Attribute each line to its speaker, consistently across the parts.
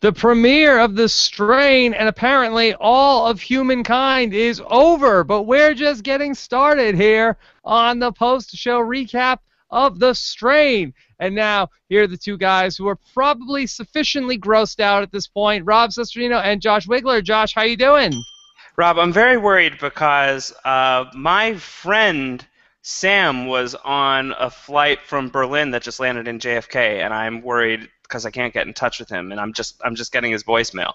Speaker 1: The premiere of The Strain, and apparently all of humankind is over, but we're just getting started here on the post-show recap of The Strain. And now, here are the two guys who are probably sufficiently grossed out at this point, Rob Sesterino and Josh Wigler. Josh, how you doing?
Speaker 2: Rob, I'm very worried because my friend Sam was on a flight from Berlin that just landed in JFK, and I'm worried because I can't get in touch with him, and I'm just getting his voicemail.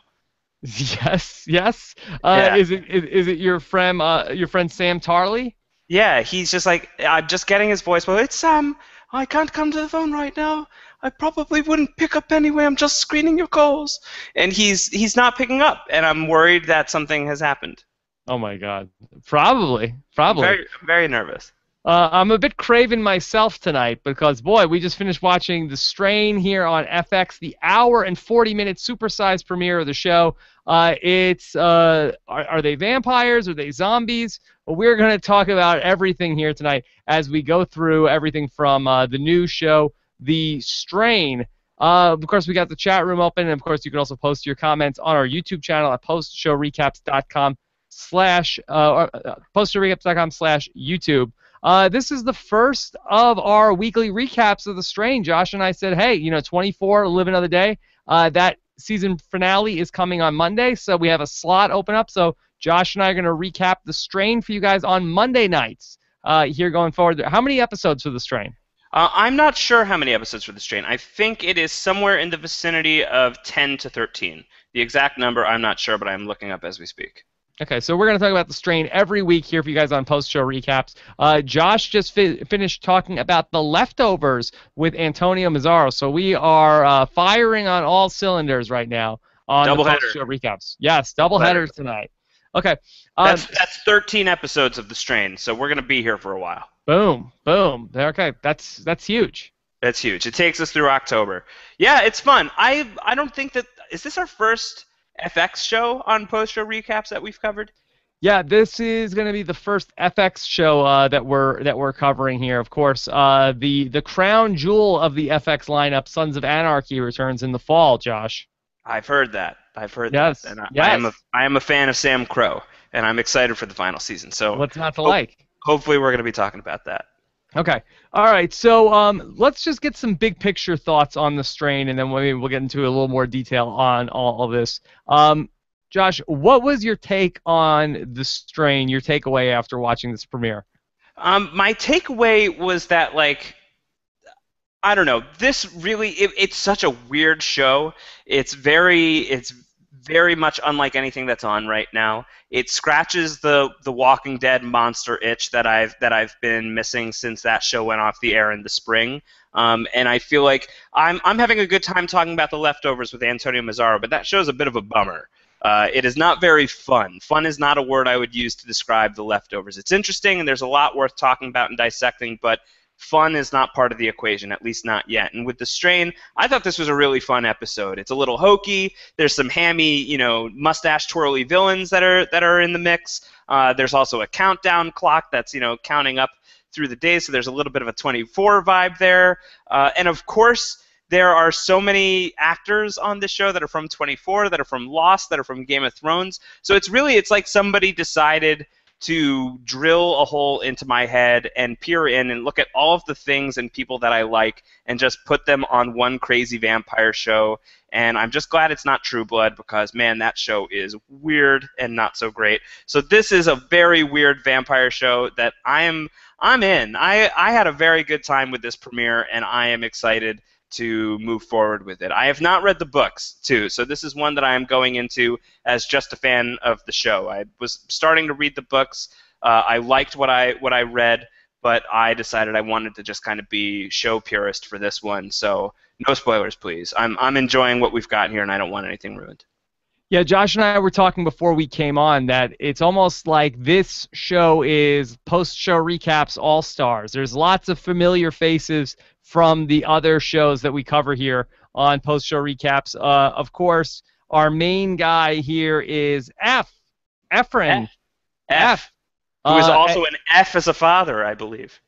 Speaker 1: Yes, yes.
Speaker 2: Yeah,
Speaker 1: Is it your friend Sam Tarley?
Speaker 2: yeah. He's just like I'm just getting his voicemail. It's Sam. I can't come to the phone right now. I probably wouldn't pick up anyway. I'm just screening your calls, and he's not picking up, and I'm worried that something has happened.
Speaker 1: Oh my God. Probably,
Speaker 2: I'm
Speaker 1: probably.
Speaker 2: very nervous.
Speaker 1: I'm a bit craven myself tonight because, boy, we just finished watching The Strain here on FX, the hour and 40-minute supersized premiere of the show. Are they vampires? Are they zombies? Well, we're going to talk about everything here tonight as we go through everything from the new show, The Strain. Of course, we got the chat room open, and of course, you can also post your comments on our YouTube channel at postshowrecaps.com/YouTube. This is the first of our weekly recaps of The Strain. Josh and I said, hey, 24, live another day. That season finale is coming on Monday, so we have a slot open up. So Josh and I are going to recap The Strain for you guys on Monday nights here going forward. How many episodes for The Strain?
Speaker 2: I'm not sure how many episodes for The Strain. I think it is somewhere in the vicinity of 10 to 13. The exact number, I'm not sure, but I'm looking up as we speak.
Speaker 1: Okay, so we're going to talk about The Strain every week here for you guys on post-show recaps. Josh just finished talking about The Leftovers with Antonio Mazzaro, so we are firing on all cylinders right now on the
Speaker 2: Doubleheader.
Speaker 1: post-show recaps. Yes, double
Speaker 2: Doubleheader.
Speaker 1: headers tonight. Okay,
Speaker 2: That's 13 episodes of The Strain, so we're going to be here for a while.
Speaker 1: boom, boom. Okay, that's huge.
Speaker 2: That's huge. It takes us through October. Yeah, it's fun. I don't think that is this our first FX show on post-show recaps that we've covered?
Speaker 1: Yeah, this is going to be the first FX show that we're covering here. Of course, the crown jewel of the FX lineup, Sons of Anarchy, returns in the fall. Josh.
Speaker 2: I've heard that.
Speaker 1: Yes.
Speaker 2: And
Speaker 1: Yes.
Speaker 2: I am a fan of Sam Crow, and I'm excited for the final season. So
Speaker 1: What's not to like?
Speaker 2: hopefully we're going to be talking about that.
Speaker 1: Okay. All right. So let's just get some big picture thoughts on The Strain, and then maybe we'll get into a little more detail on all of this. Josh, what was your take on The Strain? Your takeaway after watching this premiere?
Speaker 2: My takeaway was that, like, I don't know. This really, it's such a weird show. It's very much unlike anything that's on right now. It scratches the Walking Dead monster itch that I've been missing since that show went off the air in the spring. And I feel like I'm having a good time talking about The Leftovers with Antonio Mazzaro, but that show's a bit of a bummer. It is not very fun. Fun is not a word I would use to describe The Leftovers. It's interesting, and there's a lot worth talking about and dissecting, but fun is not part of the equation, at least not yet. And with The Strain, I thought this was a really fun episode. It's a little hokey. There's some hammy, mustache twirly villains that are in the mix. There's also a countdown clock that's counting up through the days, so there's a little bit of a 24 vibe there. And of course, there are so many actors on this show that are from 24, that are from Lost, that are from Game of Thrones. So it's like somebody decided to drill a hole into my head and peer in and look at all of the things and people that I like and just put them on one crazy vampire show. And I'm just glad it's not True Blood because, man, that show is weird and not so great. So this is a very weird vampire show that I'm in. I had a very good time with this premiere, and I am excited to move forward with it. I have not read the books, too, so this is one that I am going into as just a fan of the show. I was starting to read the books. I liked what I read, but I decided I wanted to just kind of be show purist for this one, so no spoilers, please. I'm enjoying what we've got here, and I don't want anything ruined.
Speaker 1: Yeah, Josh and I were talking before we came on that it's almost like this show is post-show recaps all-stars. There's lots of familiar faces from the other shows that we cover here on post-show recaps. Of course, our main guy here is Efren.
Speaker 2: F. Who is also an F as a father, I believe.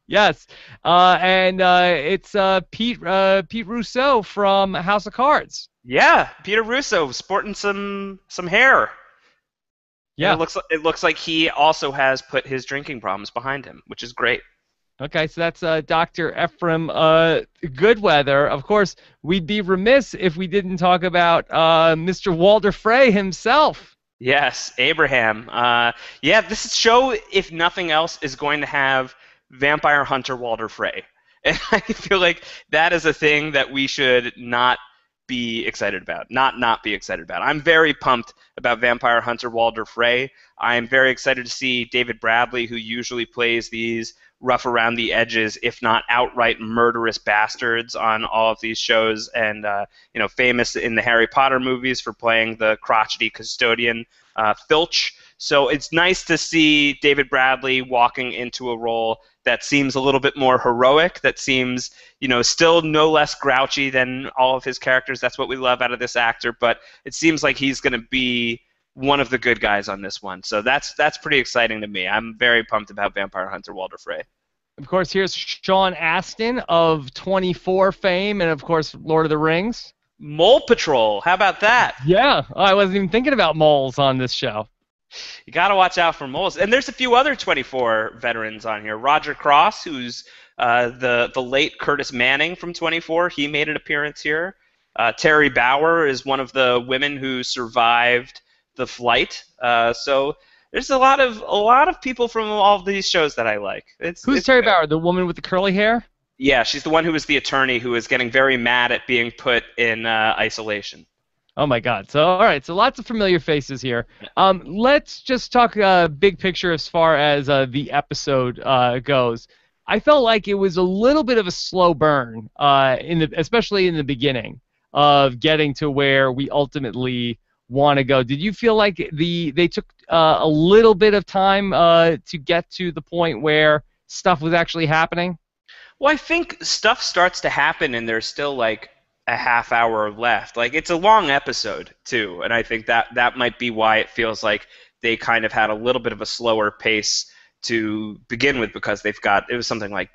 Speaker 1: Yes, and it's Pete Rousseau from House of Cards.
Speaker 2: Yeah, Peter Russo sporting some hair. And
Speaker 1: Yeah.
Speaker 2: it looks like he also has put his drinking problems behind him, which is great.
Speaker 1: Okay, so that's Dr. Ephraim Goodweather. Of course, we'd be remiss if we didn't talk about Mr. Walter Frey himself.
Speaker 2: Yes, Abraham. Yeah, this show, if nothing else, is going to have vampire hunter Walter Frey, and I feel like that is a thing that we should not be excited about. Not be excited about. I'm very pumped about vampire hunter Walter Frey. I'm very excited to see David Bradley, who usually plays these rough around the edges, if not outright murderous bastards on all of these shows, and famous in the Harry Potter movies for playing the crotchety custodian Filch. So it's nice to see David Bradley walking into a role that seems a little bit more heroic, that seems, still no less grouchy than all of his characters. That's what we love out of this actor, but it seems like he's going to be one of the good guys on this one. So that's pretty exciting to me. I'm very pumped about Vampire Hunter Walter Frey.
Speaker 1: Of course, here's Sean Astin of 24 fame, and of course, Lord of the Rings.
Speaker 2: Mole Patrol, how about that?
Speaker 1: Yeah, I wasn't even thinking about moles on this show.
Speaker 2: You got to watch out for moles. And there's a few other 24 veterans on here. Roger Cross, who's the late Curtis Manning from 24, he made an appearance here. Terry Bauer is one of the women who survived the flight. So there's a lot of people from all of these shows that I like.
Speaker 1: Who's
Speaker 2: it's
Speaker 1: Terry
Speaker 2: good.
Speaker 1: Bauer, the woman with the curly hair?
Speaker 2: Yeah, she's the one who was the attorney who was getting very mad at being put in isolation.
Speaker 1: Oh my God! So all right, so lots of familiar faces here. Let's just talk big picture as far as the episode goes. I felt like it was a little bit of a slow burn, especially in the beginning of getting to where we ultimately want to go. Did you feel like they took a little bit of time to get to the point where stuff was actually happening?
Speaker 2: Well, I think stuff starts to happen and there's still like a half hour left. Like it's a long episode too, and I think that might be why it feels like they kind of had a little bit of a slower pace to begin with because it was something like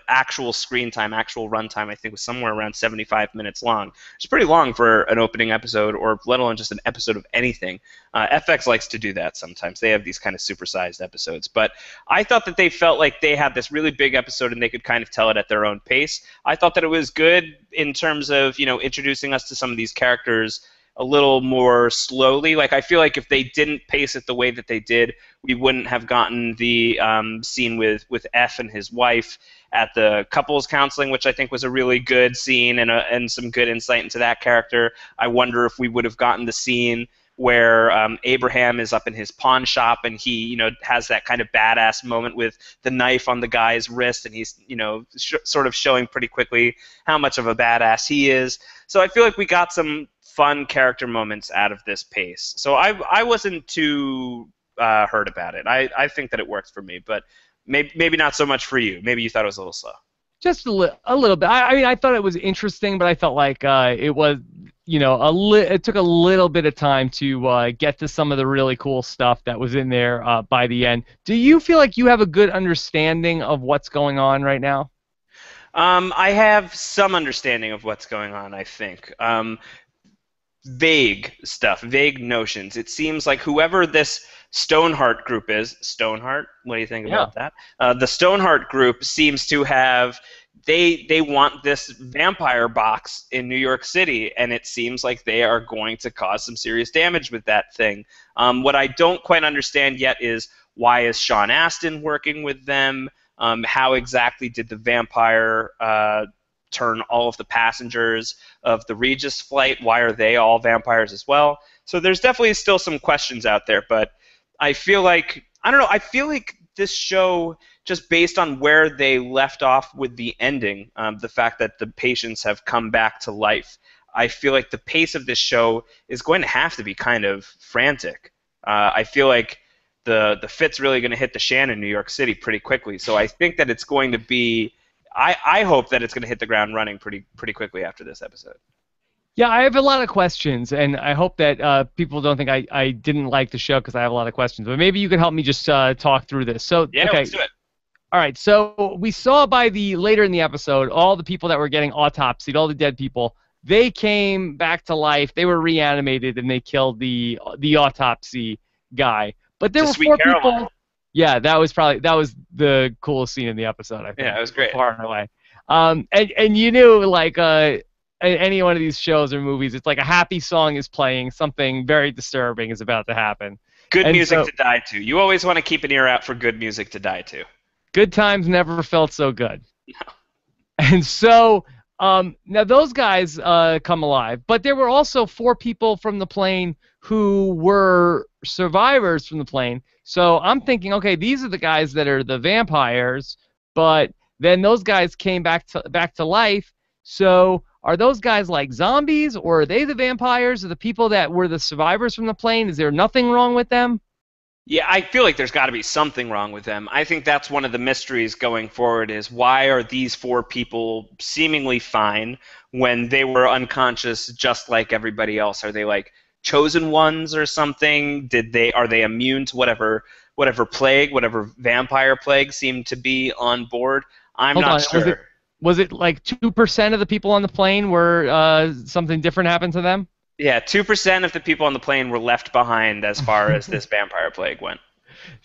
Speaker 2: actual screen time, actual runtime, I think was somewhere around 75 minutes long. It's pretty long for an opening episode, or let alone just an episode of anything. FX likes to do that sometimes. They have these kind of supersized episodes. But I thought that they felt like they had this really big episode and they could kind of tell it at their own pace. I thought that it was good in terms of, introducing us to some of these characters a little more slowly. Like I feel like if they didn't pace it the way that they did, we wouldn't have gotten the scene with F and his wife at the couples counseling, which I think was a really good scene and some good insight into that character. I wonder if we would have gotten the scene where Abraham is up in his pawn shop and he, has that kind of badass moment with the knife on the guy's wrist, and he's, sort of showing pretty quickly how much of a badass he is. So I feel like we got some fun character moments out of this pace. So I wasn't too hurt about it. I think that it works for me, but maybe not so much for you. Maybe you thought it was a little slow.
Speaker 1: Just a little bit. I mean, I thought it was interesting, but I felt like it was, it took a little bit of time to get to some of the really cool stuff that was in there by the end. Do you feel like you have a good understanding of what's going on right now?
Speaker 2: I have some understanding of what's going on, I think. Vague stuff, vague notions. It seems like whoever this Stoneheart group is, Stoneheart, what do you think about that? The Stoneheart group seems to have, they want this vampire box in New York City, and it seems like they are going to cause some serious damage with that thing. What I don't quite understand yet is why is Sean Astin working with them? How exactly did the vampire turn all of the passengers of the Regis flight? Why are they all vampires as well? So there's definitely still some questions out there, but I feel like, I don't know, I feel like this show, just based on where they left off with the ending, the fact that the patients have come back to life, I feel like the pace of this show is going to have to be kind of frantic. I feel like the fit's really going to hit the shan in New York City pretty quickly, so I think that it's going to be, I hope that it's going to hit the ground running pretty quickly after this episode.
Speaker 1: Yeah, I have a lot of questions, and I hope that people don't think I didn't like the show because I have a lot of questions. But maybe you could help me just talk through this. So,
Speaker 2: Yeah,
Speaker 1: okay,
Speaker 2: let's do it.
Speaker 1: All right, so we saw by the later in the episode, all the people that were getting autopsied, all the dead people, they came back to life. They were reanimated, and they killed the autopsy guy. But there
Speaker 2: To
Speaker 1: were
Speaker 2: Sweet
Speaker 1: four
Speaker 2: Caroline.
Speaker 1: people. Yeah, that was the coolest scene in the episode, I
Speaker 2: Yeah,
Speaker 1: think,
Speaker 2: it was great.
Speaker 1: far and away. And you knew like any one of these shows or movies, it's like a happy song is playing, something very disturbing is about to happen,
Speaker 2: Good
Speaker 1: and
Speaker 2: music
Speaker 1: so
Speaker 2: to die to. You always want to keep an ear out for good music to die to.
Speaker 1: good times never felt so good. And so now those guys come alive, but there were also four people from the plane who were survivors from the plane. So I'm thinking, okay, these are the guys that are the vampires, but then those guys came back to life. So are those guys like zombies, or are they the vampires, or the people that were the survivors from the plane? Is there nothing wrong with them?
Speaker 2: Yeah, I feel like there's got to be something wrong with them. I think that's one of the mysteries going forward is why are these four people seemingly fine when they were unconscious just like everybody else? Are they like chosen ones or something? Are they immune to whatever plague, whatever vampire plague seemed to be on board? I'm
Speaker 1: Hold
Speaker 2: not
Speaker 1: on,
Speaker 2: sure.
Speaker 1: was it like 2% of the people on the plane were something different happened to them?
Speaker 2: Yeah, 2% of the people on the plane were left behind as far as this vampire plague went.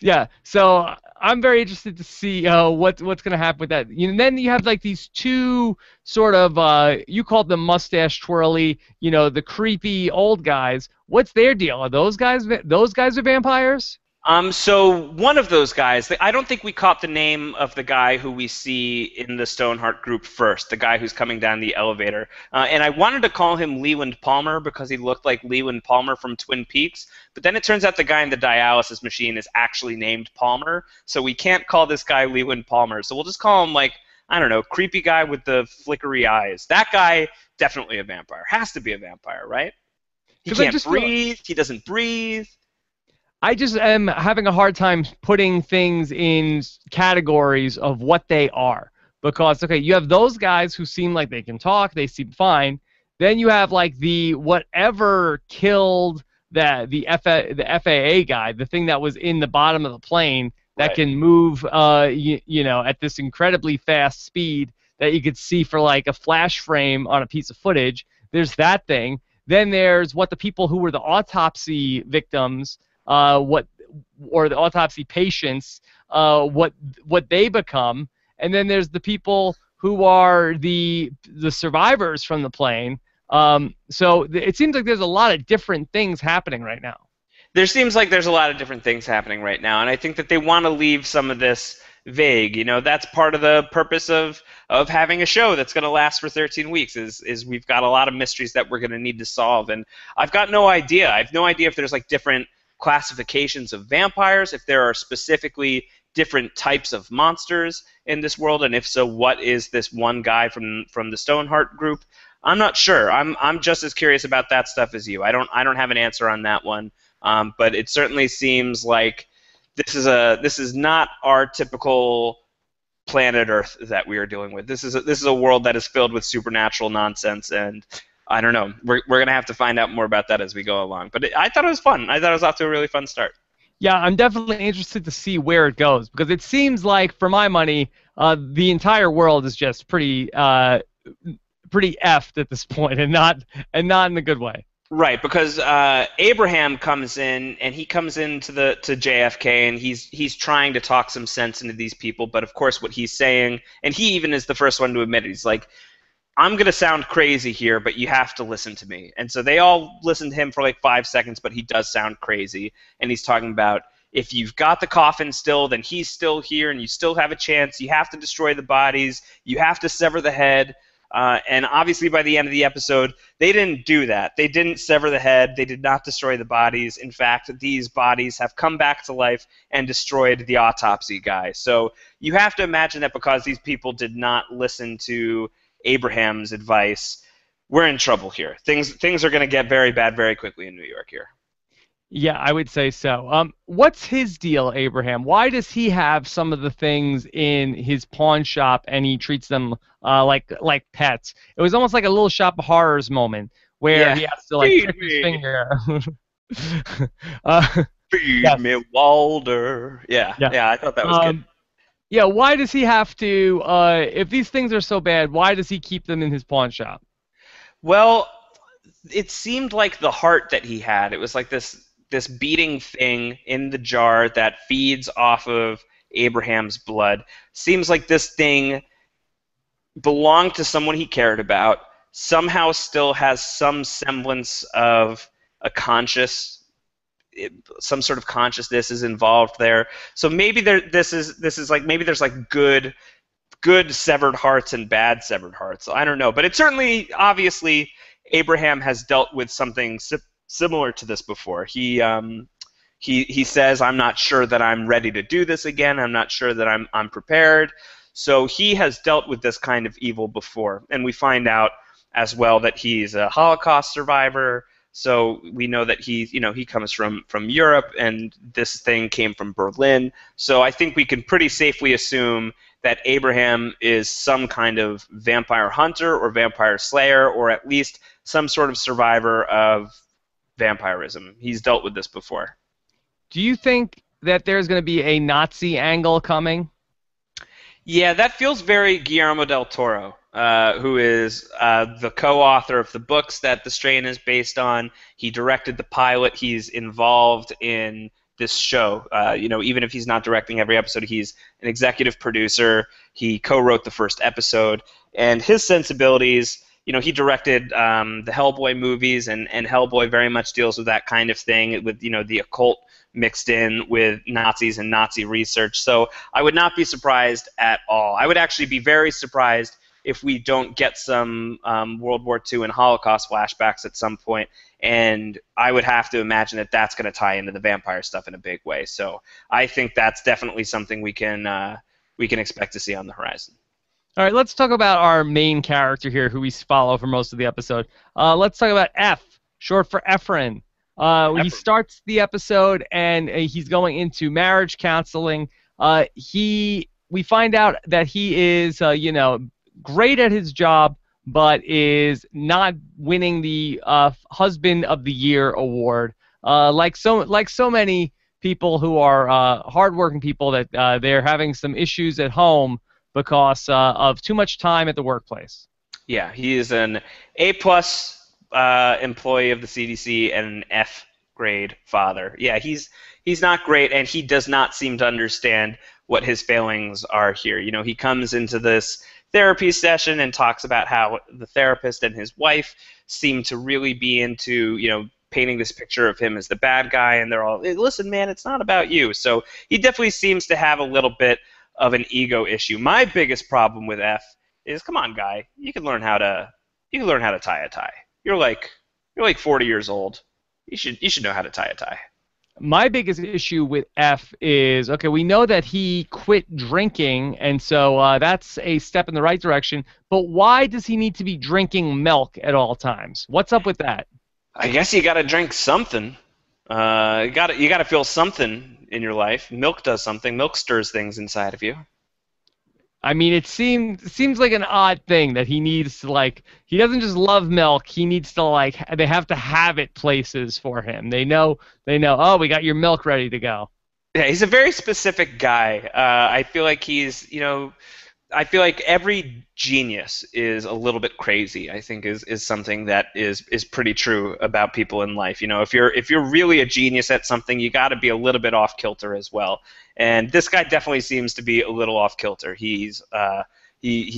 Speaker 1: Yeah, so I'm very interested to see what's going to happen with that. And then you have like these two sort of you called them mustache twirly, the creepy old guys. What's their deal? Are those guys are vampires?
Speaker 2: So one of those guys, I don't think we caught the name of the guy who we see in the Stoneheart group first, the guy who's coming down the elevator. And I wanted to call him Leland Palmer because he looked like Leland Palmer from Twin Peaks. But then it turns out the guy in the dialysis machine is actually named Palmer. So we can't call this guy Leland Palmer. So we'll just call him like, I don't know, creepy guy with the flickery eyes. That guy, definitely a vampire. Has to be a vampire, right? He
Speaker 1: 'Cause I
Speaker 2: can't
Speaker 1: just feel
Speaker 2: breathe. He doesn't breathe.
Speaker 1: I just am having a hard time putting things in categories of what they are. Because, okay, you have those guys who seem like they can talk, they seem fine. Then you have like the whatever killed the FAA guy, the thing that was in the bottom of the plane that
Speaker 2: Right.
Speaker 1: can move, at this incredibly fast speed that you could see for like a flash frame on a piece of footage. There's that thing. Then there's what the people who were the autopsy victims what or the autopsy patients what they become, and then there's the people who are the survivors from the plane. So it seems like there's a lot of different things happening right now.
Speaker 2: There seems like there's a lot of different things happening right now, and I think that they want to leave some of this vague. That's part of the purpose of having a show that's going to last for 13 weeks is we've got a lot of mysteries that we're going to need to solve, and I've got no idea. I have no idea if there's like different classifications of vampires, if there are specifically different types of monsters in this world, and if so, what is this one guy from the Stoneheart group? I'm not sure. I'm just as curious about that stuff as you. I don't have an answer on that one. But it certainly seems like this is not our typical planet Earth that we are dealing with. This is a world that is filled with supernatural nonsense, and I don't know. We're gonna have to find out more about that as we go along. But I thought it was fun. I thought it was off to a really fun start.
Speaker 1: Yeah, I'm definitely interested to see where it goes, because it seems like, for my money, the entire world is just pretty effed at this point, and not in a good way.
Speaker 2: Right, because Abraham comes in, and he comes into to JFK, and he's trying to talk some sense into these people. But of course, what he's saying, and he even is the first one to admit it, he's like, I'm going to sound crazy here, but you have to listen to me. And so they all listen to him for like 5 seconds, but he does sound crazy. And he's talking about, if you've got the coffin still, then he's still here, and you still have a chance. You have to destroy the bodies. You have to sever the head. And obviously by the end of the episode, they didn't do that. They didn't sever the head. They did not destroy the bodies. In fact, these bodies have come back to life and destroyed the autopsy guy. So you have to imagine that because these people did not listen to Abraham's advice, we're in trouble here. Things are going to get very bad very quickly in New York here.
Speaker 1: Yeah, I would say so. What's his deal, Abraham? Why does he have some of the things in his pawn shop and he treats them like pets? It was almost like a Little Shop of Horrors moment where he has to like
Speaker 2: Feed
Speaker 1: tip his
Speaker 2: me.
Speaker 1: finger. uh,
Speaker 2: Feed
Speaker 1: yes.
Speaker 2: me, Walder. Yeah,
Speaker 1: Yeah.
Speaker 2: I thought that was good.
Speaker 1: Yeah, why does he have to? If these things are so bad, why does he keep them in his pawn shop?
Speaker 2: Well, it seemed like the heart that he had. It was like this beating thing in the jar that feeds off of Abraham's blood. Seems like this thing belonged to someone he cared about. Somehow still has some semblance of a conscious, some sort of consciousness is involved there. So maybe this is like maybe there's like good severed hearts and bad severed hearts. I don't know, but it certainly, obviously, Abraham has dealt with something similar to this before. He says, "I'm not sure that I'm ready to do this again. I'm not sure that I'm prepared." So he has dealt with this kind of evil before, and we find out as well that he's a Holocaust survivor. So we know that he comes from Europe, and this thing came from Berlin. So I think we can pretty safely assume that Abraham is some kind of vampire hunter or vampire slayer, or at least some sort of survivor of vampirism. He's dealt with this before.
Speaker 1: Do you think that there's going to be a Nazi angle coming?
Speaker 2: Yeah, that feels very Guillermo del Toro, who is the co-author of the books that The Strain is based on. He directed the pilot. He's involved in this show. Even if he's not directing every episode, he's an executive producer. He co-wrote the first episode, and his sensibilities. He directed the Hellboy movies, and Hellboy very much deals with that kind of thing, with the occult mixed in with Nazis and Nazi research. So I would not be surprised at all. I would actually be very surprised if we don't get some World War II and Holocaust flashbacks at some point, and I would have to imagine that that's going to tie into the vampire stuff in a big way. So I think that's definitely something we can expect to see on the horizon.
Speaker 1: All right, let's talk about our main character here, who we follow for most of the episode. Let's talk about F, short for Ephraim. He starts the episode, and he's going into marriage counseling. We find out that he is, great at his job, but is not winning the Husband of the Year award. Like so many people who are hardworking people, that they're having some issues at home because of too much time at the workplace.
Speaker 2: Yeah, he is an A+ employee of the CDC and an F grade father. Yeah, he's not great, and he does not seem to understand what his failings are here. He comes into this therapy session and talks about how the therapist and his wife seem to really be into, painting this picture of him as the bad guy, and they're all, listen, man, it's not about you. So he definitely seems to have a little bit of an ego issue. My biggest problem with F is, come on, guy, you can learn how to tie a tie. You're like 40 years old. You should know how to tie a tie.
Speaker 1: My biggest issue with F is, okay, we know that he quit drinking, and so that's a step in the right direction, but why does he need to be drinking milk at all times? What's up with that?
Speaker 2: I guess you got to drink something. You got to feel something in your life. Milk does something. Milk stirs things inside of you.
Speaker 1: I mean, it seems like an odd thing that he needs to, he doesn't just love milk. He needs to, they have to have it places for him. They know, oh, we got your milk ready to go.
Speaker 2: Yeah, he's a very specific guy. I feel like I feel like every genius is a little bit crazy. I think is something that is pretty true about people in life. If you're really a genius at something, you got to be a little bit off kilter as well. And this guy definitely seems to be a little off kilter. He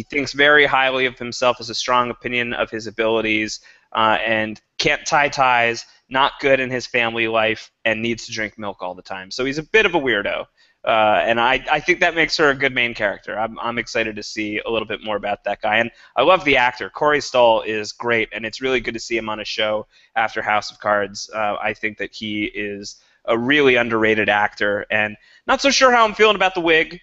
Speaker 2: thinks very highly of himself, has a strong opinion of his abilities, and can't tie ties, not good in his family life, and needs to drink milk all the time. So he's a bit of a weirdo. And I think that makes her a good main character. I'm excited to see a little bit more about that guy. And I love the actor. Corey Stoll is great, and it's really good to see him on a show after House of Cards. I think that he is a really underrated actor, and not so sure how I'm feeling about the wig.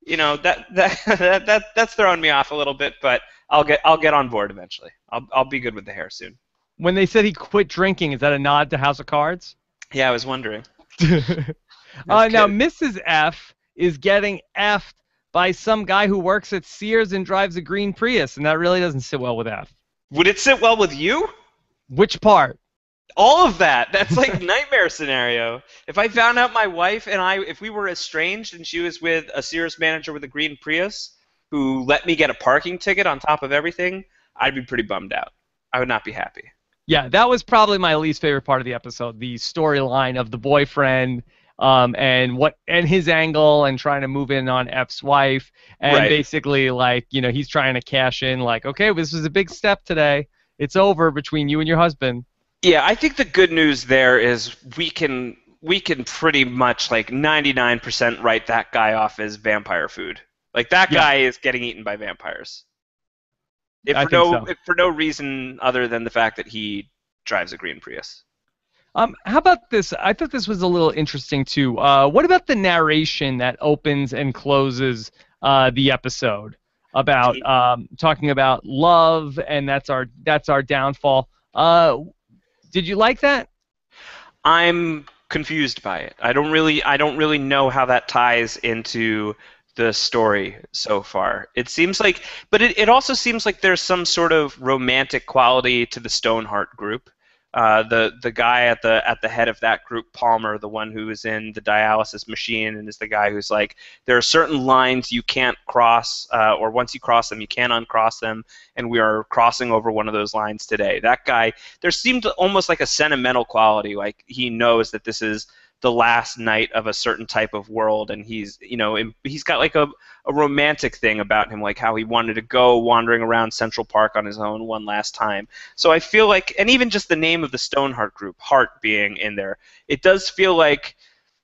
Speaker 2: That's throwing me off a little bit, but I'll get on board eventually. I'll be good with the hair soon.
Speaker 1: When they said he quit drinking, is that a nod to House of Cards?
Speaker 2: Yeah, I was wondering.
Speaker 1: Now, Mrs. F is getting F'd by some guy who works at Sears and drives a green Prius, and that really doesn't sit well with F.
Speaker 2: Would it sit well with you?
Speaker 1: Which part?
Speaker 2: All of that. That's like nightmare scenario. If I found out my wife and if we were estranged and she was with a Sears manager with a green Prius who let me get a parking ticket on top of everything, I'd be pretty bummed out. I would not be happy.
Speaker 1: Yeah, that was probably my least favorite part of the episode, the storyline of the boyfriend, and his angle and trying to move in on F's wife, and
Speaker 2: Right.
Speaker 1: basically like, he's trying to cash in like, okay, this was a big step today. It's over between you and your husband.
Speaker 2: Yeah, I think the good news there is we can pretty much like 99% write that guy off as vampire food. Like that
Speaker 1: Yeah,
Speaker 2: guy is getting eaten by vampires. If
Speaker 1: I
Speaker 2: for
Speaker 1: think
Speaker 2: no
Speaker 1: so.
Speaker 2: if for no reason other than the fact that he drives a green Prius.
Speaker 1: How about this? I thought this was a little interesting too. What about the narration that opens and closes the episode about talking about love, and that's our downfall. Did you like that?
Speaker 2: I'm confused by it. I don't really know how that ties into the story so far. It seems like, but it also seems like there's some sort of romantic quality to the Stoneheart group. The guy at the head of that group, Palmer, the one who is in the dialysis machine, and is the guy who's like, there are certain lines you can't cross, or once you cross them, you can't uncross them, and we are crossing over one of those lines today. That guy, there seemed almost like a sentimental quality, like he knows that this is the last night of a certain type of world, and he's got like a romantic thing about him, like how he wanted to go wandering around Central Park on his own one last time. So I feel like, and even just the name of the Stoneheart group, Heart being in there, it does feel like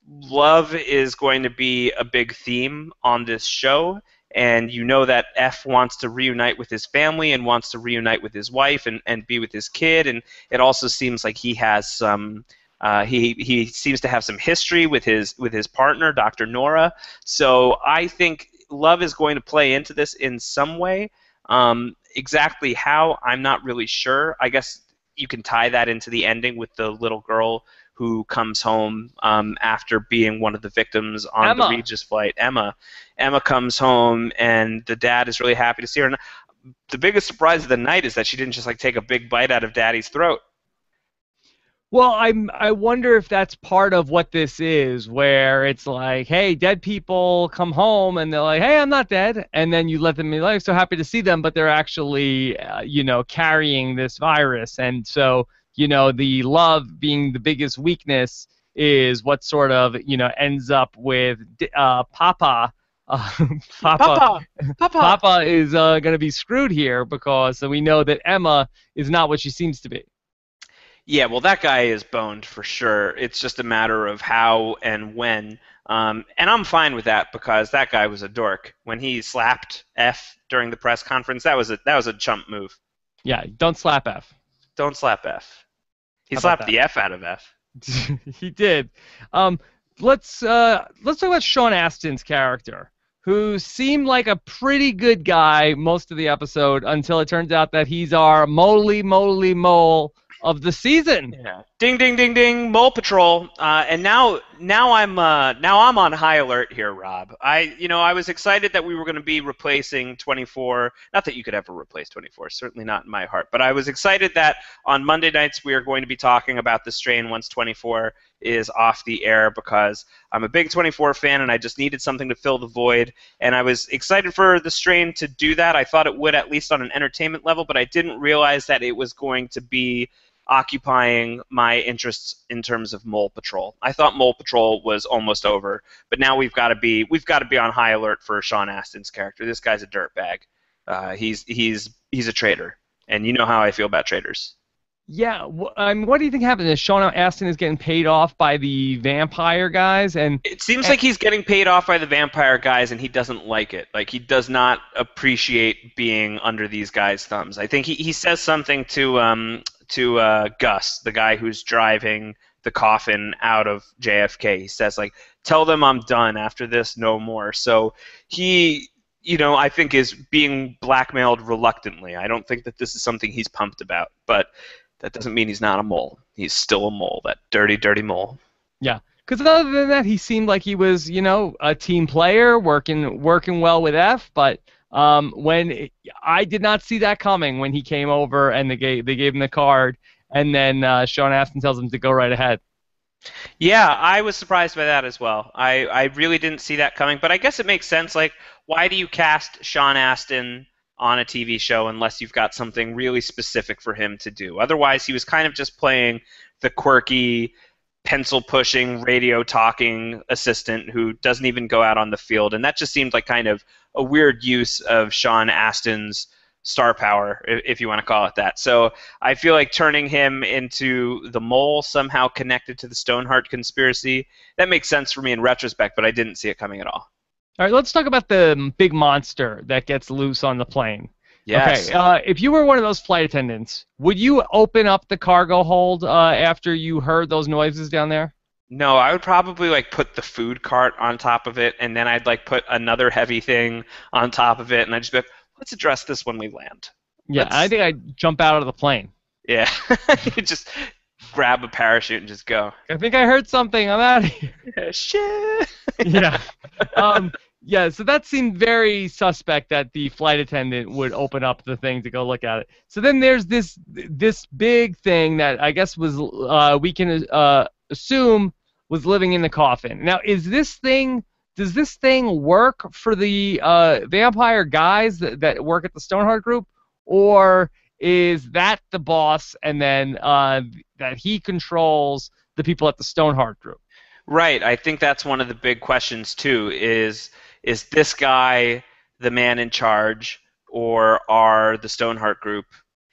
Speaker 2: love is going to be a big theme on this show. And you know that F wants to reunite with his family and wants to reunite with his wife and be with his kid. And it also seems like he has some. He seems to have some history with his partner, Dr. Nora. So I think love is going to play into this in some way. Exactly how, I'm not really sure. I guess you can tie that into the ending with the little girl who comes home after being one of the victims on the
Speaker 1: Emma.
Speaker 2: Regis flight, Emma. Emma comes home, and the dad is really happy to see her. And the biggest surprise of the night is that she didn't just like take a big bite out of Daddy's throat.
Speaker 1: Well, I wonder if that's part of what this is, where it's like, hey, dead people come home and they're like, hey, I'm not dead, and then you let them be like, so happy to see them, but they're actually, carrying this virus, and so, the love being the biggest weakness is what sort of, ends up with Papa. Uh, Papa,
Speaker 2: Papa, Papa.
Speaker 1: Papa is going to be screwed here because we know that Emma is not what she seems to be.
Speaker 2: Yeah, well, that guy is boned for sure. It's just a matter of how and when. And I'm fine with that because that guy was a dork. When he slapped F during the press conference, that was a chump move.
Speaker 1: Yeah, don't slap F.
Speaker 2: Don't slap F. He
Speaker 1: How about
Speaker 2: slapped
Speaker 1: that?
Speaker 2: the F out of F.
Speaker 1: He did. Um, let's talk about Sean Astin's character, who seemed like a pretty good guy most of the episode until it turns out that he's our moly moly mole of the season.
Speaker 2: Yeah. Ding ding ding ding. Mole Patrol. And now I'm on high alert here, Rob. I was excited that we were going to be replacing 24. Not that you could ever replace 24. Certainly not in my heart. But I was excited that on Monday nights we are going to be talking about the strain once 24 is off the air because I'm a big 24 fan and I just needed something to fill the void. And I was excited for the strain to do that. I thought it would, at least on an entertainment level, but I didn't realize that it was going to be occupying my interests in terms of Mole Patrol. I thought Mole Patrol was almost over, but now we've got to be on high alert for Sean Astin's character. This guy's a dirtbag. He's a traitor, and you know how I feel about traitors.
Speaker 1: Yeah, what do you think happened? Is Sean Astin is getting paid off by the vampire guys, and
Speaker 2: It seems like he's getting paid off by the vampire guys, and he doesn't like it. Like, he does not appreciate being under these guys' thumbs. I think he says something to Gus, the guy who's driving the coffin out of JFK. He says, like, tell them I'm done. After this, no more. So he, I think is being blackmailed reluctantly. I don't think that this is something he's pumped about, but that doesn't mean he's not a mole. He's still a mole, that dirty, dirty mole.
Speaker 1: yeah, because other than that, he seemed like he was, a team player, working well with F. But I did not see that coming when he came over and they gave him the card, and then Sean Astin tells him to go right ahead.
Speaker 2: Yeah, I was surprised by that as well. I really didn't see that coming, but I guess it makes sense. Like, why do you cast Sean Astin on a TV show unless you've got something really specific for him to do? Otherwise, he was kind of just playing the quirky, pencil pushing, radio talking assistant who doesn't even go out on the field, and that just seemed like kind of a weird use of Sean Astin's star power, if you want to call it that. So I feel like turning him into the mole somehow connected to the Stoneheart conspiracy, that makes sense for me in retrospect, but I didn't see it coming at all.
Speaker 1: All right, let's talk about the big monster that gets loose on the plane.
Speaker 2: Yes.
Speaker 1: Okay, if you were one of those flight attendants, would you open up the cargo hold after you heard those noises down there?
Speaker 2: No, I would probably like put the food cart on top of it, and then I'd like put another heavy thing on top of it, and I'd just be like, let's address this when we land.
Speaker 1: Yeah, I think I'd jump out of the plane.
Speaker 2: Yeah, you just grab a parachute and just go.
Speaker 1: I think I heard something. I'm out of here.
Speaker 2: Yeah, shit.
Speaker 1: Yeah. Yeah, so that seemed very suspect that the flight attendant would open up the thing to go look at it. So then there's this big thing that I guess was we can assume was living in the coffin. Now, does this thing work for the vampire guys that work at the Stoneheart Group, or is that the boss and then that he controls the people at the Stoneheart Group?
Speaker 2: Right. I think that's one of the big questions too. Is this guy the man in charge, or are the Stoneheart Group,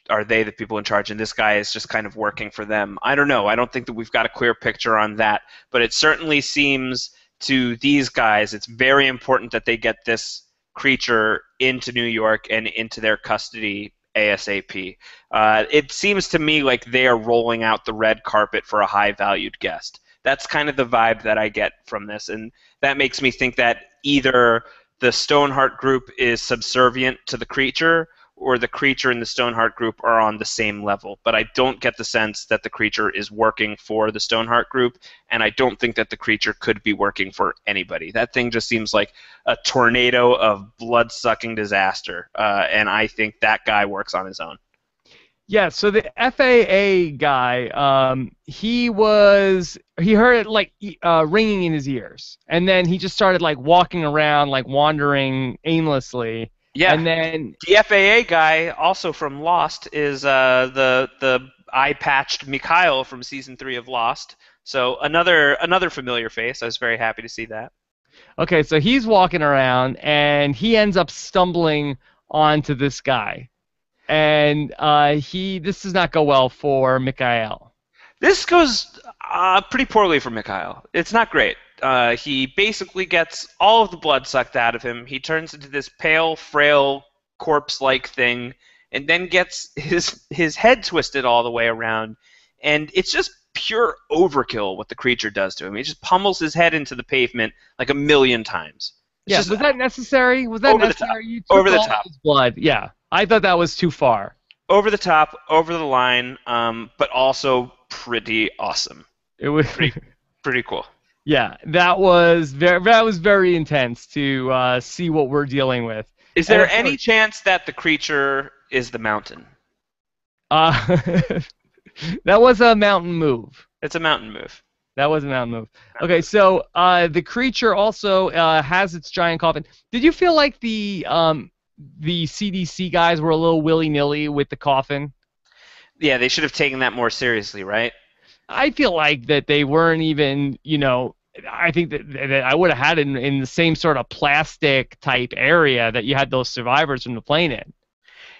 Speaker 2: are they the people in charge, and this guy is just kind of working for them? I don't know. I don't think that we've got a clear picture on that, but it certainly seems to these guys it's very important that they get this creature into New York and into their custody ASAP. It seems to me like they are rolling out the red carpet for a high-valued guest. That's kind of the vibe that I get from this, and that makes me think that either the Stoneheart Group is subservient to the creature, or the creature and the Stoneheart Group are on the same level. But I don't get the sense that the creature is working for the Stoneheart Group, and I don't think that the creature could be working for anybody. That thing just seems like a tornado of blood-sucking disaster, and I think that guy works on his own.
Speaker 1: Yeah, so the FAA guy, he heard it like ringing in his ears, and then he just started like walking around, like wandering aimlessly.
Speaker 2: Yeah,
Speaker 1: and then
Speaker 2: the FAA guy, also from Lost, is the eye-patched Mikhail from season 3 of Lost. So another familiar face. I was very happy to see that.
Speaker 1: Okay, so he's walking around, and he ends up stumbling onto this guy. And this does not go well for Mikhail.
Speaker 2: This goes pretty poorly for Mikhail. It's not great. He basically gets all of the blood sucked out of him. He turns into this pale, frail, corpse-like thing, and then gets his head twisted all the way around. And it's just pure overkill what the creature does to him. He just pummels his head into the pavement like a million times.
Speaker 1: Yeah, was that necessary? Was that necessary? You took
Speaker 2: over the
Speaker 1: all
Speaker 2: top.
Speaker 1: His blood. Yeah, I thought that was too far.
Speaker 2: Over the top, over the line, but also pretty awesome.
Speaker 1: It was
Speaker 2: pretty cool.
Speaker 1: Yeah, that was very intense to see what we're dealing with.
Speaker 2: Is there any chance that the creature is the mountain?
Speaker 1: That was a mountain move.
Speaker 2: It's a mountain move.
Speaker 1: That was a mountain move. Okay, so the creature also has its giant coffin. Did you feel like the CDC guys were a little willy-nilly with the coffin?
Speaker 2: Yeah, they should have taken that more seriously, right?
Speaker 1: I feel like that they weren't even, I think that I would have had it in the same sort of plastic type area that you had those survivors from the plane in.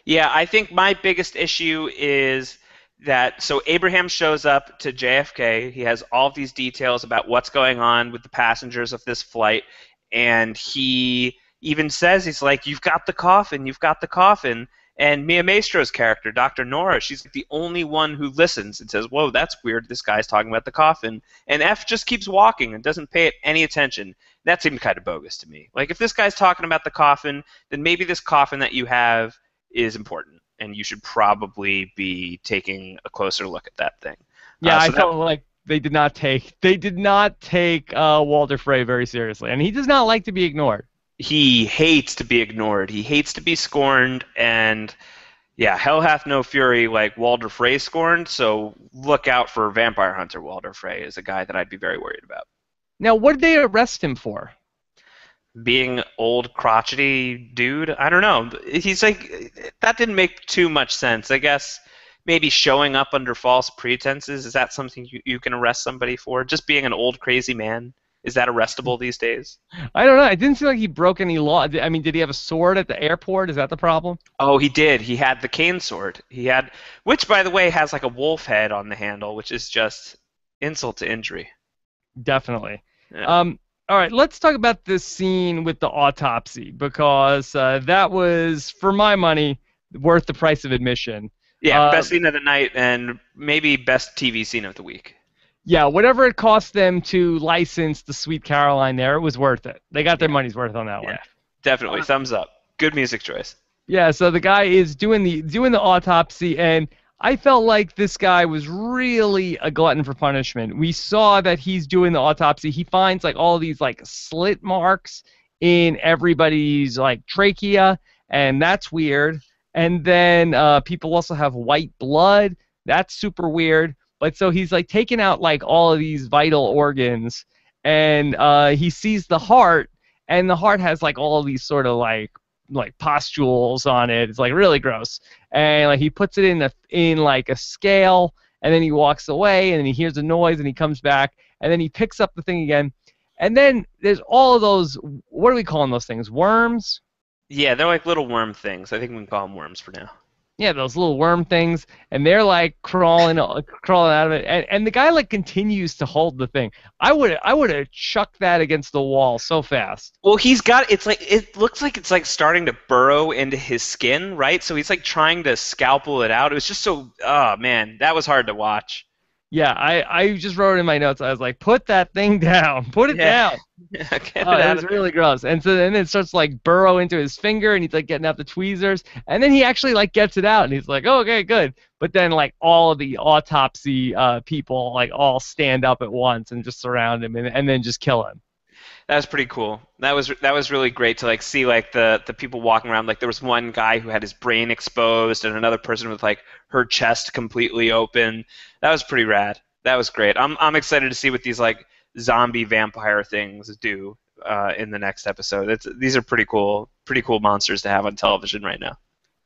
Speaker 2: Yeah, I think my biggest issue is that, so Abraham shows up to JFK. He has all of these details about what's going on with the passengers of this flight, and he even says, he's like, you've got the coffin, you've got the coffin. And Mia Maestro's character, Dr. Nora, she's the only one who listens and says, whoa, that's weird, this guy's talking about the coffin. And F just keeps walking and doesn't pay it any attention. That seemed kind of bogus to me. Like, if this guy's talking about the coffin, then maybe this coffin that you have is important, and you should probably be taking a closer look at that thing.
Speaker 1: Yeah, I felt like they did not take Walder Frey very seriously, and he does not like to be ignored.
Speaker 2: He hates to be ignored. He hates to be scorned, and Yeah, Hell Hath No Fury, like Walder Frey scorned, so look out for Vampire Hunter Walder Frey is a guy that I'd be very worried about.
Speaker 1: Now, what did they arrest him for?
Speaker 2: Being old crotchety dude, I don't know. He's like that didn't make too much sense. I guess maybe showing up under false pretenses, is that something you can arrest somebody for? Just being an old crazy man, is that arrestable these days?
Speaker 1: I don't know. It didn't seem like he broke any law. I mean, did he have a sword at the airport? Is that the problem?
Speaker 2: Oh, he did. He had the cane sword. He had, which by the way has like a wolf head on the handle, which is just insult to injury.
Speaker 1: Definitely.
Speaker 2: Yeah.
Speaker 1: All right, let's talk about this scene with the autopsy because that was, for my money, worth the price of admission.
Speaker 2: Yeah,
Speaker 1: Uh,
Speaker 2: best scene of the night and maybe best TV scene of the week.
Speaker 1: yeah, whatever it cost them to license the Sweet Caroline there, it was worth it. They got their
Speaker 2: Yeah,
Speaker 1: money's worth on that one.
Speaker 2: yeah, definitely. Thumbs up. Good music choice.
Speaker 1: Yeah, so the guy is doing the autopsy, and I felt like this guy was really a glutton for punishment. We saw that he's doing the autopsy. He finds like all these like slit marks in everybody's like trachea, and that's weird. And then people also have white blood. That's super weird. But so he's like taking out like all of these vital organs, and he sees the heart, and the heart has like all of these sort of like pustules on it. It's like really gross. And like he puts it in like a scale, and then he walks away, and then he hears a noise, and he comes back, and then he picks up the thing again. And then there's all of those, what are we calling those things? Worms?
Speaker 2: Yeah, they're like little worm things. I think we can call them worms for now.
Speaker 1: Yeah, those little worm things, and they're like crawling out of it, and the guy like continues to hold the thing. I would have chucked that against the wall so fast.
Speaker 2: Well, he's got it's like it looks like it's like starting to burrow into his skin, right? So he's like trying to scalpel it out. It was just so, oh man, that was hard to watch.
Speaker 1: Yeah, I just wrote in my notes. I was like, put that thing down, put it
Speaker 2: Yeah,
Speaker 1: down.
Speaker 2: get it
Speaker 1: Oh, it
Speaker 2: out
Speaker 1: was
Speaker 2: of
Speaker 1: really gross. And so then it starts like burrow into his finger, and he's like getting out the tweezers, and then he actually like gets it out, and he's like, oh, okay, good. But then like all of the autopsy people like all stand up at once and just surround him, and then just kill him.
Speaker 2: That was pretty cool. That was really great to like see like the people walking around. Like there was one guy who had his brain exposed, and another person with like her chest completely open. That was pretty rad. That was great. I'm excited to see what these like zombie vampire things do in the next episode. These are pretty cool monsters to have on television right now.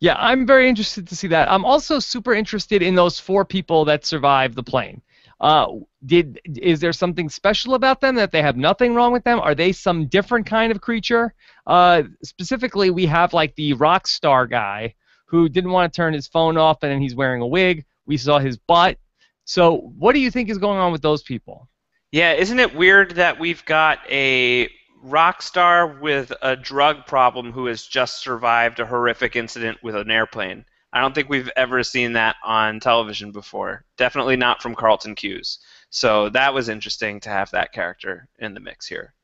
Speaker 1: Yeah, I'm very interested to see that. I'm also super interested in those 4 people that survived the plane. Uh, is there something special about them that they have nothing wrong with them? Are they some different kind of creature? Specifically, we have like the rock star guy who didn't want to turn his phone off, and then he's wearing a wig. We saw his butt. So, what do you think is going on with those people?
Speaker 2: Yeah, isn't it weird that we've got a rock star with a drug problem who has just survived a horrific incident with an airplane? I don't think we've ever seen that on television before. Definitely not from Carlton Cuse. So that was interesting to have that character in the mix here.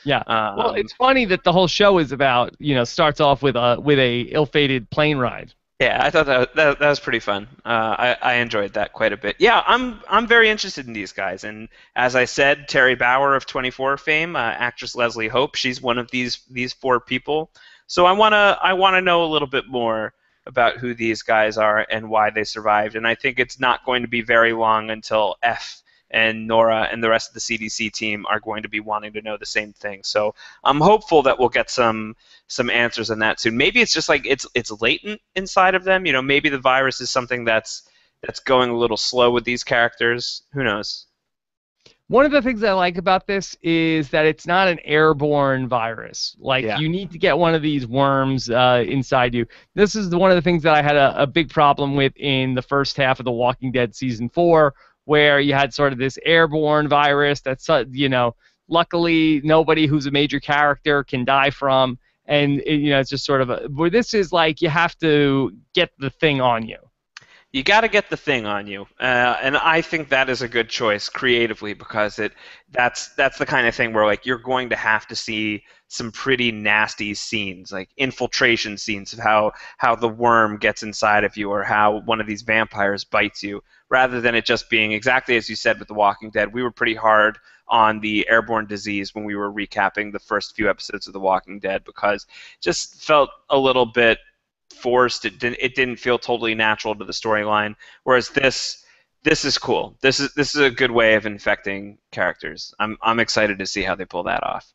Speaker 1: Yeah. Well,
Speaker 2: Um,
Speaker 1: it's funny that the whole show is about, starts off with a ill-fated plane ride.
Speaker 2: Yeah, I thought that was pretty fun. I enjoyed that quite a bit. Yeah, I'm very interested in these guys, and as I said, Terry Bauer of 24 fame, actress Leslie Hope, she's one of these 4 people. So I wanna know a little bit more about who these guys are and why they survived, and I think it's not going to be very long until F and Nora and the rest of the CDC team are going to be wanting to know the same thing. So I'm hopeful that we'll get some answers on that soon. Maybe it's just like it's latent inside of them. Maybe the virus is something that's going a little slow with these characters. Who knows?
Speaker 1: One of the things I like about this is that it's not an airborne virus. Like,
Speaker 2: Yeah.
Speaker 1: you need to get one of these worms inside you. This is one of the things that I had a big problem with in the first half of The Walking Dead Season 4, where you had sort of this airborne virus that's, luckily nobody who's a major character can die from. And, it's just sort of where this is like you have to get the thing on you.
Speaker 2: You got to get the thing on you, and I think that is a good choice creatively because that's the kind of thing where like you're going to have to see some pretty nasty scenes, like infiltration scenes of how the worm gets inside of you or how one of these vampires bites you, rather than it just being exactly as you said with The Walking Dead. We were pretty hard on the airborne disease when we were recapping the first few episodes of The Walking Dead because it just felt a little bit forced. It didn't feel totally natural to the storyline. Whereas this is cool. This is a good way of infecting characters. I'm excited to see how they pull that off.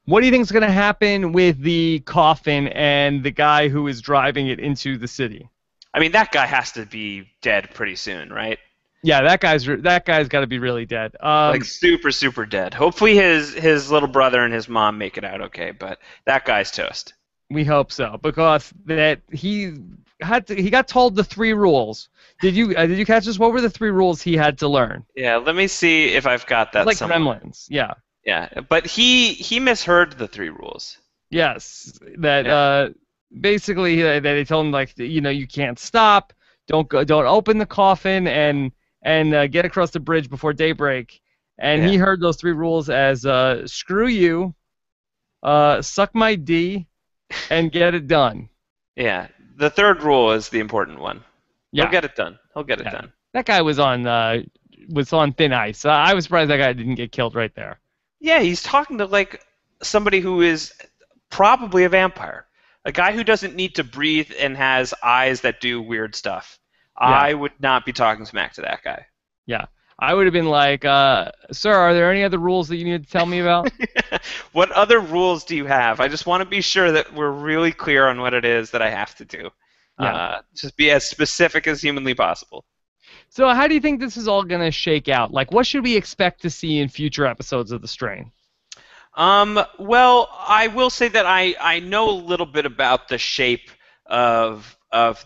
Speaker 1: What do you think is going to happen with the coffin and the guy who is driving it into the city?
Speaker 2: I mean, that guy has to be dead pretty soon, right?
Speaker 1: Yeah, that guy's got to be really dead.
Speaker 2: Like super, super dead. Hopefully his little brother and his mom make it out okay, but that guy's toast.
Speaker 1: We hope so, because that he got told the 3 rules. Did you catch this? What were the 3 rules he had to learn?
Speaker 2: Yeah, let me see if I've got that
Speaker 1: Like
Speaker 2: somewhere.
Speaker 1: Gremlins, yeah.
Speaker 2: Yeah, but he misheard the 3 rules.
Speaker 1: Yes, that basically that they told him like you can't stop, don't open the coffin and get across the bridge before daybreak, and he heard those 3 rules as screw you, suck my D, and get it done.
Speaker 2: Yeah, the 3rd rule is the important one.
Speaker 1: Yeah.
Speaker 2: He'll get it done. He'll get it done.
Speaker 1: That guy was on thin ice. I was surprised that guy didn't get killed right there.
Speaker 2: Yeah, he's talking to like somebody who is probably a vampire, a guy who doesn't need to breathe and has eyes that do weird stuff. Yeah. I would not be talking smack to that guy.
Speaker 1: Yeah, I would have been like, sir, are there any other rules that you need to tell me about?
Speaker 2: What other rules do you have? I just want to be sure that we're really clear on what it is that I have to do. Yeah. Just be as specific as humanly possible.
Speaker 1: So how do you think this is all going to shake out? Like, what should we expect to see in future episodes of The Strain?
Speaker 2: Well, I will say that I know a little bit about the shape of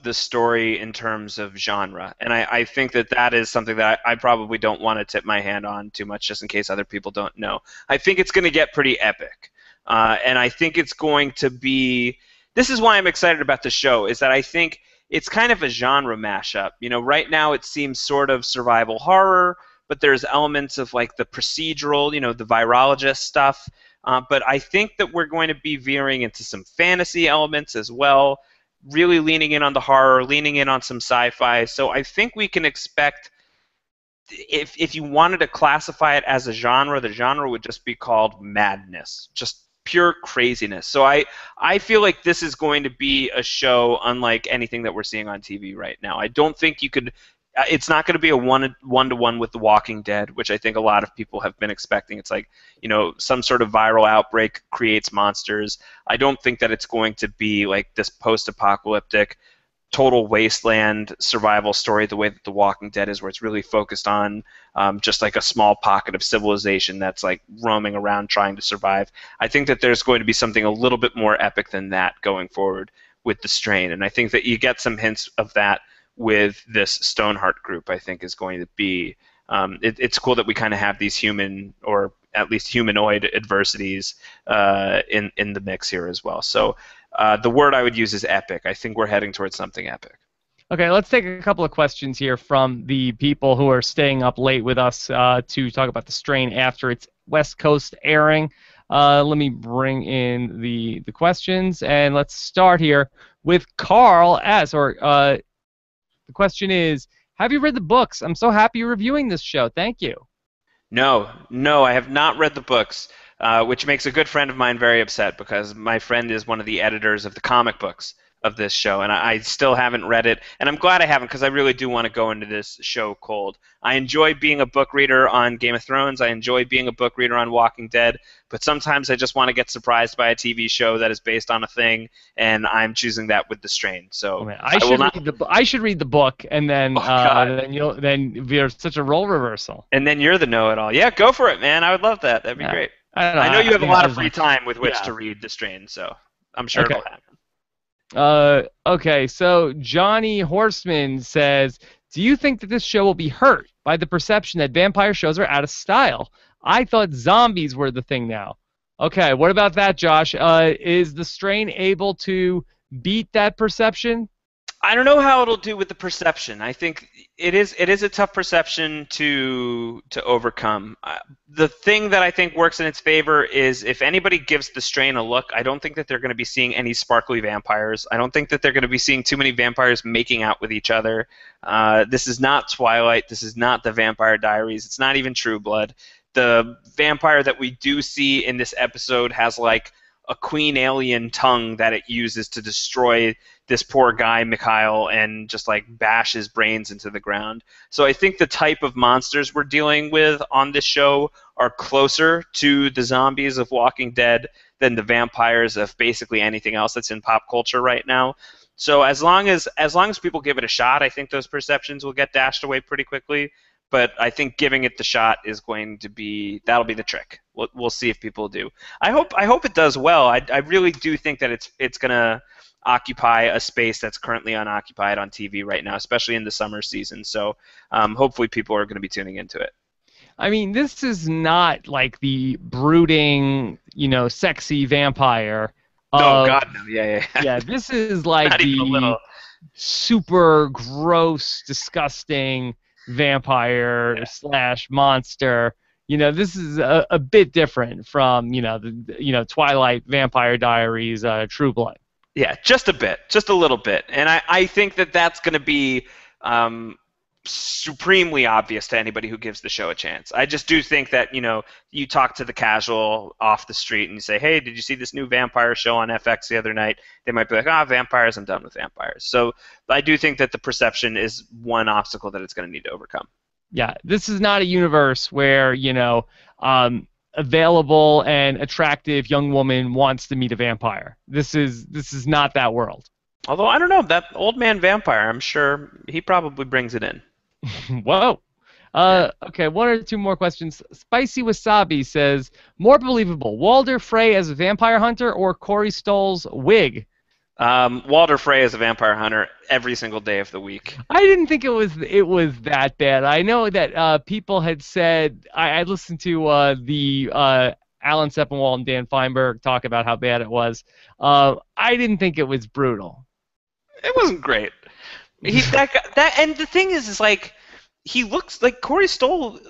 Speaker 2: the story in terms of genre, and I think that is something that I probably don't want to tip my hand on too much, just in case other people don't know. I think it's going to get pretty epic, and I think it's going to be. This is why I'm excited about the show, is that I think it's kind of a genre mashup. Right now it seems sort of survival horror, but there's elements of like the procedural, the virologist stuff. But I think that we're going to be veering into some fantasy elements as well, really leaning in on the horror, leaning in on some sci-fi. So I think we can expect, if you wanted to classify it as a genre, the genre would just be called madness, just pure craziness. So I feel like this is going to be a show unlike anything that we're seeing on TV right now. I don't think you could. It's not going to be a one-to-one with The Walking Dead, which I think a lot of people have been expecting. It's like, some sort of viral outbreak creates monsters. I don't think that it's going to be like this post-apocalyptic, total wasteland survival story the way that The Walking Dead is, where it's really focused on just like a small pocket of civilization that's like roaming around trying to survive. I think that there's going to be something a little bit more epic than that going forward with The Strain, and I think that you get some hints of that with this Stoneheart group. I think is going to be it's cool that we kind of have these human, or at least humanoid, adversities in the mix here as well. So the word I would use is epic. I think we're heading towards something epic.
Speaker 1: Okay, let's take a couple of questions here from the people who are staying up late with us to talk about The Strain after its West Coast airing. Let me bring in the questions, and let's start here with Carl S. The question is, have you read the books? I'm so happy you're reviewing this show. Thank you.
Speaker 2: No, I have not read the books, which makes a good friend of mine very upset, because my friend is one of the editors of the comic books of this show, and I still haven't read it, and I'm glad I haven't, because I really do want to go into this show cold. I enjoy being a book reader on Game of Thrones. I enjoy being a book reader on Walking Dead, but sometimes I just want to get surprised by a TV show that is based on a thing, and I'm choosing that with The Strain. So
Speaker 1: I should read the book, and then then you're such a role reversal.
Speaker 2: And then you're the know-it-all. Yeah, go for it, man. I would love that. That'd be great. I know you have a lot of free time with which to read The Strain, so I'm sure it'll happen.
Speaker 1: Okay, so Johnny Horseman says, do you think that this show will be hurt by the perception that vampire shows are out of style? I thought zombies were the thing now. Okay, what about that, Josh? Is The Strain able to beat that perception?
Speaker 2: I don't know how it'll do with the perception. I think it is a tough perception to overcome. The thing that I think works in its favor is if anybody gives The Strain a look, I don't think that they're going to be seeing any sparkly vampires. I don't think that they're going to be seeing too many vampires making out with each other. This is not Twilight. This is not the Vampire Diaries. It's not even True Blood. The vampire that we do see in this episode has like a queen alien tongue that it uses to destroy this poor guy Mikhail and just like bash his brains into the ground. So I think the type of monsters we're dealing with on this show are closer to the zombies of Walking Dead than the vampires of basically anything else that's in pop culture right now. So as long as people give it a shot, I think those perceptions will get dashed away pretty quickly. But I think giving it the shot is going to be that'll be the trick. We'll see if people do. I hope it does well. I really do think that it's gonna occupy a space that's currently unoccupied on TV right now, especially in the summer season. So hopefully people are going to be tuning into it.
Speaker 1: I mean, this is not like the brooding, sexy vampire.
Speaker 2: No, God, no. Yeah.
Speaker 1: Yeah, this is like
Speaker 2: Not even a
Speaker 1: the
Speaker 2: little.
Speaker 1: super gross, disgusting vampire / monster. This is a bit different from, the Twilight, Vampire Diaries, True Blood.
Speaker 2: Yeah, just a bit, just a little bit. And I think that that's going to be supremely obvious to anybody who gives the show a chance. I just do think that, you talk to the casual off the street and you say, hey, did you see this new vampire show on FX the other night? They might be like, vampires, I'm done with vampires. So I do think that the perception is one obstacle that it's going to need to overcome.
Speaker 1: Yeah, this is not a universe where, available and attractive young woman wants to meet a vampire. This is not that world.
Speaker 2: Although, I don't know, that old man vampire, I'm sure he probably brings it in.
Speaker 1: Whoa. Okay, one or two more questions. Spicy Wasabi says, more believable, Walder Frey as a vampire hunter or Corey Stoll's wig?
Speaker 2: Walder Frey as a vampire hunter every single day of the week.
Speaker 1: I didn't think it was that bad. I know that people had said, I listened to the Alan Sepinwall and Dan Feinberg talk about how bad it was. I didn't think it was brutal.
Speaker 2: It wasn't great. And the thing is like, he looks like Corey Stoll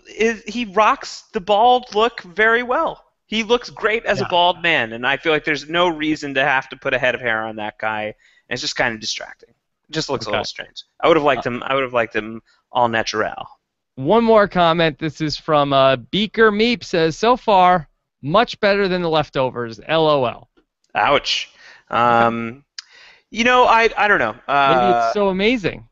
Speaker 2: he rocks the bald look very well. He looks great as a bald man, and I feel like there's no reason to have to put a head of hair on that guy. And it's just kind of distracting. It just looks a little strange. I would have liked him. I would have liked him all natural.
Speaker 1: One more comment. This is from Beaker Meep. Says, so far, much better than The Leftovers. LOL.
Speaker 2: Ouch. I don't know.
Speaker 1: Maybe it's so amazing.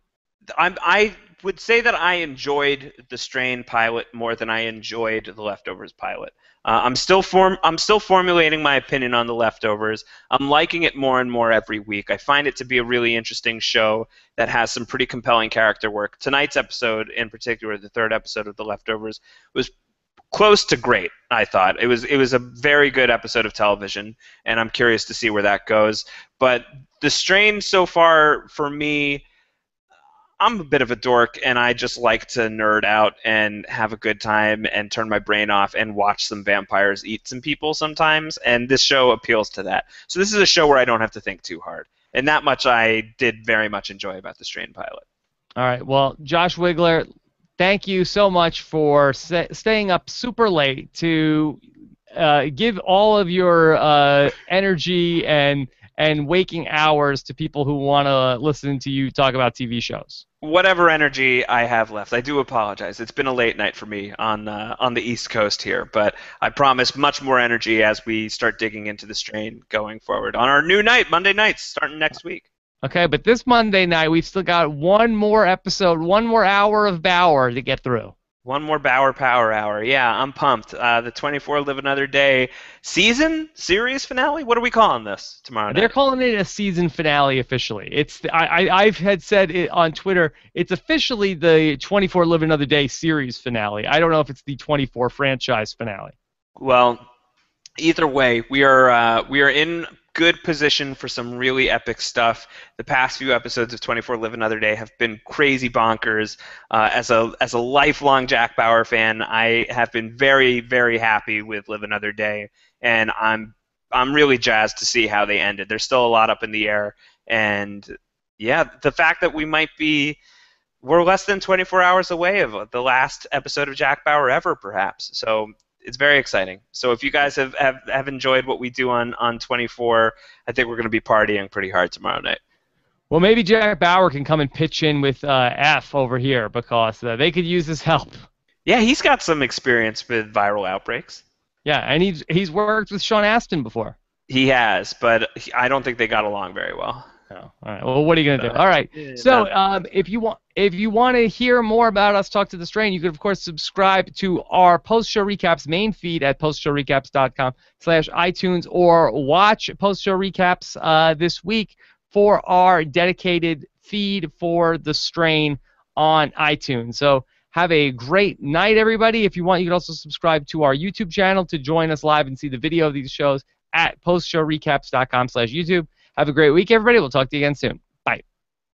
Speaker 2: I would say that I enjoyed the Strain pilot more than I enjoyed The Leftovers pilot. I'm still formulating my opinion on The Leftovers. I'm liking it more and more every week. I find it to be a really interesting show that has some pretty compelling character work. Tonight's episode, in particular, the third episode of The Leftovers, was close to great, I thought. It was a very good episode of television, and I'm curious to see where that goes. But The Strain so far, for me, I'm a bit of a dork, and I just like to nerd out and have a good time and turn my brain off and watch some vampires eat some people sometimes, and this show appeals to that. So this is a show where I don't have to think too hard, and that much I did very much enjoy about the Strain pilot.
Speaker 1: All right, well, Josh Wigler, thank you so much for staying up super late to give all of your energy and waking hours to people who want to listen to you talk about TV shows.
Speaker 2: Whatever energy I have left, I do apologize. It's been a late night for me on the East Coast here, but I promise much more energy as we start digging into the Strain going forward on our new night, Monday nights, starting next week.
Speaker 1: Okay, but this Monday night, we've still got one more episode, one more hour of Bauer to get through.
Speaker 2: One more Bauer Power Hour. Yeah, I'm pumped. The 24 Live Another Day series finale? What are we calling this tomorrow night?
Speaker 1: They're calling it a season finale officially. I've had said it on Twitter, it's officially the 24 Live Another Day series finale. I don't know if it's the 24 franchise finale.
Speaker 2: Well, either way, we are in good position for some really epic stuff. The past few episodes of 24 Live Another Day have been crazy bonkers. As a lifelong Jack Bauer fan, I have been very, very happy with Live Another Day, and I'm really jazzed to see how they ended. There's still a lot up in the air, and yeah, the fact that we're less than 24 hours away of the last episode of Jack Bauer ever, perhaps. So it's very exciting. So if you guys have enjoyed what we do on 24, I think we're going to be partying pretty hard tomorrow night.
Speaker 1: Well, maybe Jack Bauer can come and pitch in with F over here because they could use his help.
Speaker 2: Yeah, he's got some experience with viral outbreaks.
Speaker 1: Yeah, and he's worked with Sean Astin before.
Speaker 2: He has, but I don't think they got along very well.
Speaker 1: Oh, all right. Well, what are you gonna do? All right.
Speaker 2: Yeah,
Speaker 1: So, if you want to hear more about us talk to the Strain, you can of course subscribe to our post-show recaps main feed at postshowrecaps.com/iTunes, or watch post-show recaps this week for our dedicated feed for the Strain on iTunes. So, have a great night, everybody. If you want, you can also subscribe to our YouTube channel to join us live and see the video of these shows at postshowrecaps.com/YouTube. Have a great week, everybody. We'll talk to you again soon.